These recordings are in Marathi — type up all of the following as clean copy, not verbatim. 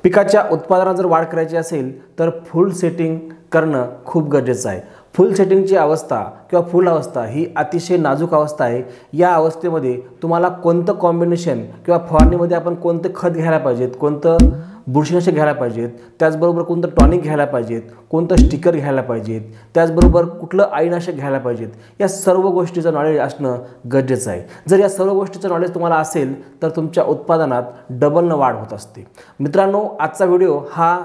पिकाच्या उत्पादनात जर वाढ करायची असेल तर फुल सेटिंग करणं खूप गरजेचं आहे। फुल सेटिंगची अवस्था किंवा फुल अवस्था ही अतिशय नाजूक अवस्था आहे। या अवस्थेमध्ये तुम्हाला कोणतं कॉम्बिनेशन किंवा फवारणीमध्ये आपण कोणते खत घ्यायला पाहिजेत, कोणतं बुरशीनाशक घ्यायला पाहिजेत, त्याचबरोबर कोणतं टॉनिक घ्यायला पाहिजेत, कोणतं स्टिकर घ्यायला पाहिजेत, त्याचबरोबर कुठलं आळीनाशक घ्यायला पाहिजेत, या सर्व गोष्टीचं नॉलेज असणं गरजेचं आहे। जर या सर्व गोष्टीचं नॉलेज तुम्हाला असेल तर तुमच्या उत्पादनात डबलनं वाढ होत असते। मित्रांनो, आजचा व्हिडिओ हा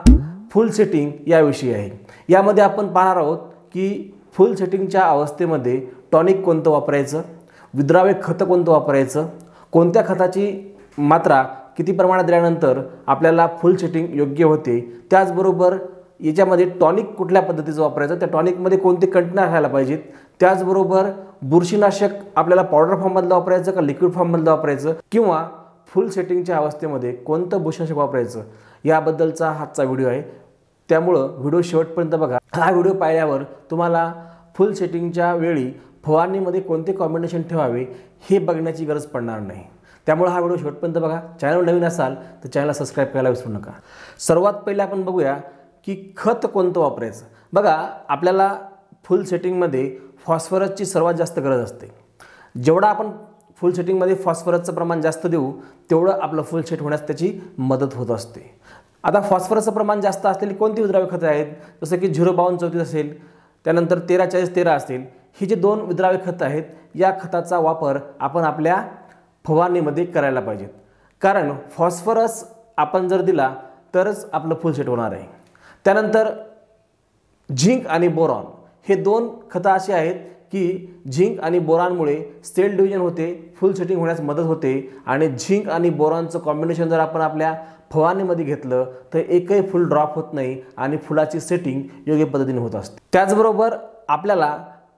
फुल सेटिंग याविषयी आहे। यामध्ये आपण पाहणार आहोत की फुल सेटिंगच्या अवस्थेमध्ये टॉनिक कोणतं वापरायचं, विद्राव्य खत कोणतं वापरायचं, कोणत्या खताची मात्रा किती प्रमाणात दिल्यानंतर आपल्याला फुल सेटिंग योग्य होते, त्याचबरोबर याच्यामध्ये टॉनिक कुठल्या पद्धतीचं वापरायचं, त्या टॉनिकमध्ये कोणते कंटेनर घ्यायला पाहिजेत, त्याचबरोबर बुरशीनाशक आपल्याला पावडर फॉर्ममधलं वापरायचं का लिक्विड फॉर्ममधलं वापरायचं, किंवा फुल सेटिंगच्या अवस्थेमध्ये कोणतं बुरशीनाशक वापरायचं, याबद्दलचा हाचा व्हिडिओ आहे। त्यामुळं व्हिडिओ शेवटपर्यंत बघा। हा व्हिडिओ पाहिल्यावर तुम्हाला फुल सेटिंगच्या वेळी फवारणीमध्ये कोणते कॉम्बिनेशन ठेवावे हे बघण्याची गरज पडणार नाही। त्यामुळे हा व्हिडिओ शेवटपर्यंत बघा। चॅनल नवीन असाल तर चॅनलला सबस्क्राइब करायला विसरू नका। सर्वात पहिले आपण बघूया की खत कोणतं वापरायचं। बघा, आपल्याला फुल सेटिंगमध्ये फॉस्फरसची सर्वात जास्त गरज असते। जेवढा आपण फुल सेटिंगमध्ये फॉस्फरसचं प्रमाण जास्त देऊ तेवढं आपलं फुल सेट होण्यास त्याची मदत होत असते। आता फॉस्फरसचं प्रमाण जास्त असलेली कोणती विद्राव्य खते आहेत, जसं की 05234 असेल, त्यानंतर 134013 असेल, ही जे दोन विद्राव्य खतं आहेत या खताचा वापर आपण आपल्या फवारणीमध्ये करायला पाहिजेत। कारण फॉस्फरस आपण जर दिला तरच आपलं फुल सेट होणार आहे। त्यानंतर झिंक आणि बोरॉन हे दोन खतं अशी आहेत की झिंक आणि बोरॉनमुळे सेल डिव्हिजन होते, फुल सेटिंग होण्यास मदत होते। आणि झिंक आणि बोरॉनचं कॉम्बिनेशन जर आपण आपल्या फवारणीमध्ये घेतलं तर एकही फुल ड्रॉप होत नाही आणि फुलाची सेटिंग योग्य पद्धतीने होत असते। त्याचबरोबर आपल्याला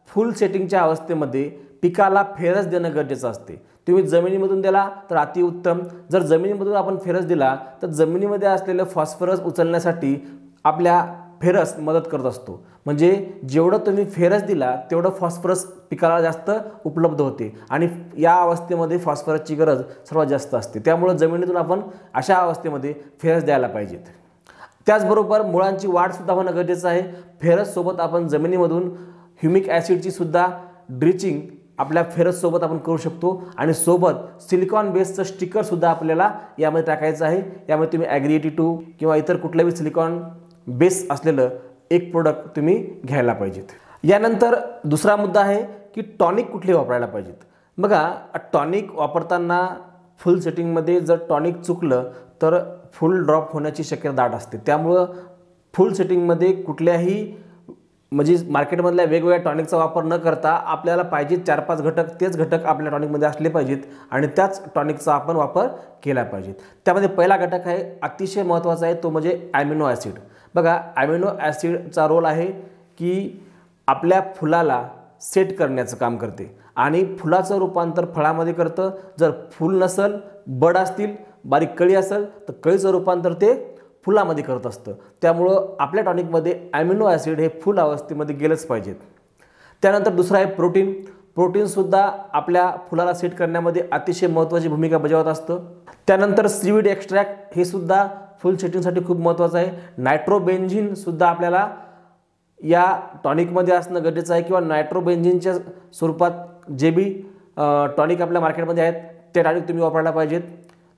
फुल सेटिंगच्या अवस्थेमध्ये पिकाला फेरस देणं गरजेचं असते। तुम्ही जमिनीमधून दिला तर अतिउत्तम, जर जमिनीमधून आपण फेरस दिला तर जमिनीमध्ये असलेलं फॉस्फरस उचलण्यासाठी आपल्या फेरस मदत करत असतो। म्हणजे जेवढं तुम्ही फेरस दिला तेवढं फॉस्फरस पिकाला जास्त उपलब्ध होते आणि या अवस्थेमध्ये फॉस्फरसची गरज सर्वात जास्त असते। त्यामुळे जमिनीतून आपण अशा अवस्थेमध्ये फेरस द्यायला पाहिजेत। त्याचबरोबर मुळांची वाढ सुद्धा होणं गरजेचं आहे। फेरस सोबत आपण जमिनीमधून ह्युमिक ॲसिडची सुद्धा ड्रिचिंग आपल्या फेरस सोबत आपण करू शकतो आणि सोबत सिलिकॉन बेसचं स्टिकर सुद्धा आपल्याला यामध्ये टाकायचं आहे। यामध्ये तुम्ही ॲग्री82 किंवा इतर कुठल्याही सिलिकॉन बेस असलेलं एक प्रोडक्ट तुम्ही घ्यायला पाहिजेत। यानंतर दुसरा मुद्दा आहे की टॉनिक कुठले वापरायला पाहिजेत। बघा, टॉनिक वापरताना फुल सेटिंगमध्ये जर टॉनिक चुकलं तर फुल ड्रॉप होण्याची शक्यता दाट असते। त्यामुळं फुल सेटिंगमध्ये कुठल्याही म्हणजे मार्केटमधल्या वेगवेगळ्या टॉनिकचा वापर न करता आपल्याला पाहिजे 4-5 घटक, तेच घटक आपल्या टॉनिकमध्ये असले पाहिजेत आणि त्याच टॉनिकचा आपण वापर केला पाहिजे। त्यामध्ये पहिला घटक आहे, अतिशय महत्त्वाचा आहे, तो म्हणजे ॲमिनो ॲसिड। बघा, ॲमिनो ॲसिडचा रोल आहे की आपल्या फुलाला सेट करण्याचं काम करते आणि फुलाचं रूपांतर फळामध्ये करतं। जर फूल नसेल, बड असतील, बारीक कळी असेल तर कळीचं रूपांतर ते फुलामध्ये करत असतं। त्यामुळं आपल्या टॉनिकमध्ये ॲमिनो ॲसिड हे फुल अवस्थेमध्ये गेलंच पाहिजेत। त्यानंतर दुसरा आहे प्रोटीन। प्रोटीनसुद्धा आपल्या फुलाला सेट करण्यामध्ये अतिशय महत्त्वाची भूमिका बजावत असतं। त्यानंतर सीवीड एक्स्ट्रॅक्ट हे सुद्धा फुल सेटिंगसाठी खूप महत्त्वाचं आहे। नायट्रोबेन्झिन सुद्धा आपल्याला या टॉनिकमध्ये असणं गरजेचं आहे किंवा नायट्रोबेन्झिनच्या स्वरूपात जे बी टॉनिक आपल्या मार्केटमध्ये आहेत ते टॉनिक तुम्ही वापरायला पाहिजेत।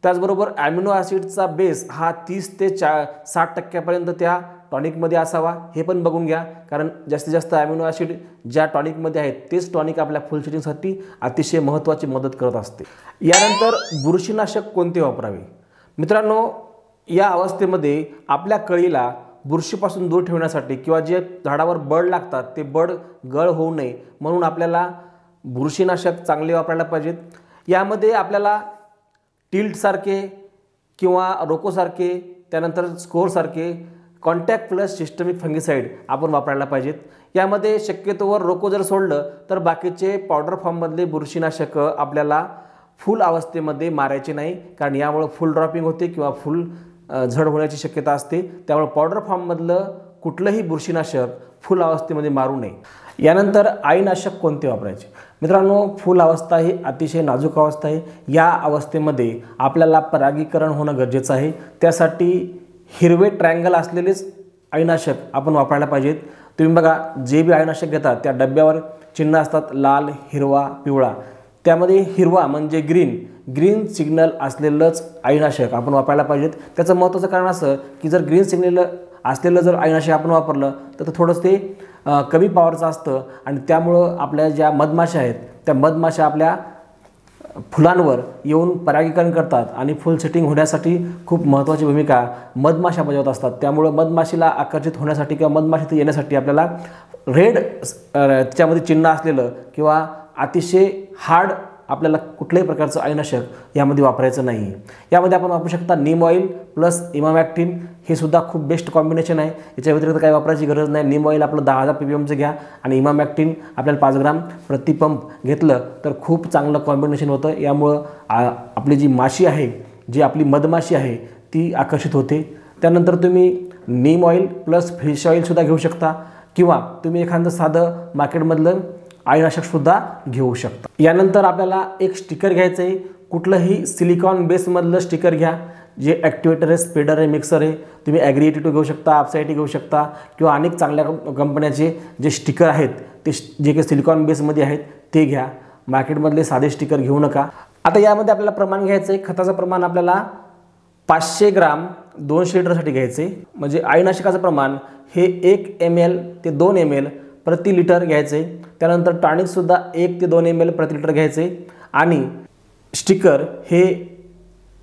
त्याचबरोबर ॲमिनो ॲसिडचा बेस हा 30 ते 60% त्या टॉनिकमध्ये असावा, हे पण बघून घ्या। कारण जास्तीत जास्त ॲमिनो ॲसिड ज्या टॉनिकमध्ये आहेत तेच टॉनिक आपल्या फुल सेटिंगसाठी अतिशय महत्त्वाची मदत करत असते। यानंतर बुरशीनाशक कोणते वापरावे। मित्रांनो, या अवस्थेमध्ये आपल्या कळीला बुरशीपासून दूर ठेवण्यासाठी किंवा जे झाडावर बड लागतात ते बड गळ होऊ नये म्हणून आपल्याला बुरशीनाशक चांगले वापरायला पाहिजेत। यामध्ये आपल्याला टिल्ट सारखे किंवा रोकोसारखे, त्यानंतर स्कोरसारखे कॉन्टॅक्ट प्लस सिस्टमिक फंगिसाइड आपण वापरायला पाहिजेत। यामध्ये शक्यतोवर रोको जर सोडलं तर बाकीचे पावडर फॉर्ममधले बुरशीनाशक आपल्याला फुल अवस्थेमध्ये मारायचे नाही, कारण यामुळे फुल ड्रॉपिंग होते किंवा फुल झड होण्याची शक्यता असते। त्यामुळे पावडर फॉर्ममधलं कुठलंही बुरशीनाशक फुल अवस्थेमध्ये मारू नये। यानंतर आईनाशक कोणते वापरायचे। मित्रांनो, फुल अवस्था ही अतिशय नाजूक अवस्था आहे। या अवस्थेमध्ये आपल्याला परागीकरण होणं गरजेचं आहे। त्यासाठी हिरवे ट्रायंगल असलेलेच अळीनाशक आपण वापरायला पाहिजेत। तुम्ही बघा जे बी अळीनाशक घेतात त्या डब्यावर चिन्ह असतात लाल, हिरवा, पिवळा, त्यामध्ये हिरवा म्हणजे ग्रीन सिग्नल असलेलंच अळीनाशक आपण वापरायला पाहिजेत। त्याचं महत्त्वाचं कारण असं की जर ग्रीन सिग्नल असलेलं जर अळीनाशक आपण वापरलं तर थोडंसं ते कमी पॉवरचं असतं आणि त्यामुळं आपल्या ज्या मधमाशा आहेत त्या मधमाशा आपल्या फुलांवर येऊन परागीकरण करतात आणि फुल सेटिंग होण्यासाठी खूप महत्त्वाची भूमिका मधमाशा बजावत असतात। त्यामुळं मधमाशीला आकर्षित होण्यासाठी किंवा मधमाशीत येण्यासाठी आपल्याला रेड त्याच्यामध्ये चिन्ह असलेलं किंवा अतिशय हार्ड आपल्याला कुठल्याही प्रकारचं अळीनाशक यामध्ये वापरायचं नाही। यामध्ये आपण वापरू शकता नीम ऑइल प्लस इमामॅक्टिन, हे सुद्धा खूप बेस्ट कॉम्बिनेशन आहे। याच्या व्यतिरिक्त काही वापरायची गरज नाही। नीम ऑइल आपलं 10,000 ppmचं घ्या आणि इमामॅक्टिन आपल्याला 5 ग्राम प्रति पंप घेतलं तर खूप चांगलं कॉम्बिनेशन होतं। यामुळं आपली जी माशी आहे, जी आपली मधमाशी आहे ती आकर्षित होते। त्यानंतर तुम्ही नीम ऑइल प्लस फिश ऑइलसुद्धा घेऊ शकता किंवा तुम्ही एखादं साधं मार्केटमधलं अळीनाशकसुद्धा घेऊ शकता। यानंतर आपल्याला एक स्टिकर घ्यायचं आहे, कुठलंही सिलिकॉन बेसमधलं स्टिकर घ्या, जे ॲक्टिवेटर आहे, स्प्रेडर आहे, मिक्सर आहे। तुम्ही ॲग्री82 घेऊ शकता, अपसाईटी घेऊ शकता किंवा अनेक चांगल्या कंपन्याचे जे स्टिकर आहेत ते जे काही सिलिकॉन बेसमध्ये आहेत ते घ्या, मार्केटमधले साधे स्टिकर घेऊ नका। आता यामध्ये आपल्याला प्रमाण घ्यायचं आहे, खताचं प्रमाण आपल्याला 500 ग्राम 200 लिटरसाठी घ्यायचे, म्हणजे अळीनाशकाचं प्रमाण हे 1 ml ते 2 ml प्रति लिटर घ्यायचे। त्यानंतर टॉनिकसुद्धा 1 ते 2 ml प्रति लिटर घ्यायचे आणि स्टिकर हे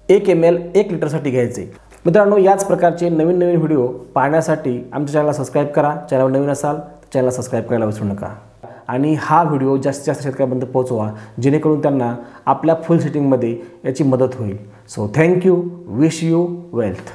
1 ml 1 लिटरसाठी घ्यायचे। मित्रांनो, याच प्रकारचे नवीन व्हिडिओ पाहण्यासाठी आमच्या चॅनलला सबस्क्राईब करा। चॅनलवर नवीन असाल तर चॅनलला सबस्क्राईब करायला विसरू नका आणि हा व्हिडिओ जास्तीत जास्त शेतकऱ्यांपर्यंत पोहोचवा, जेणेकरून त्यांना आपल्या फुल सेटिंगमध्ये याची मदत होईल। So thank you, wish you wealth.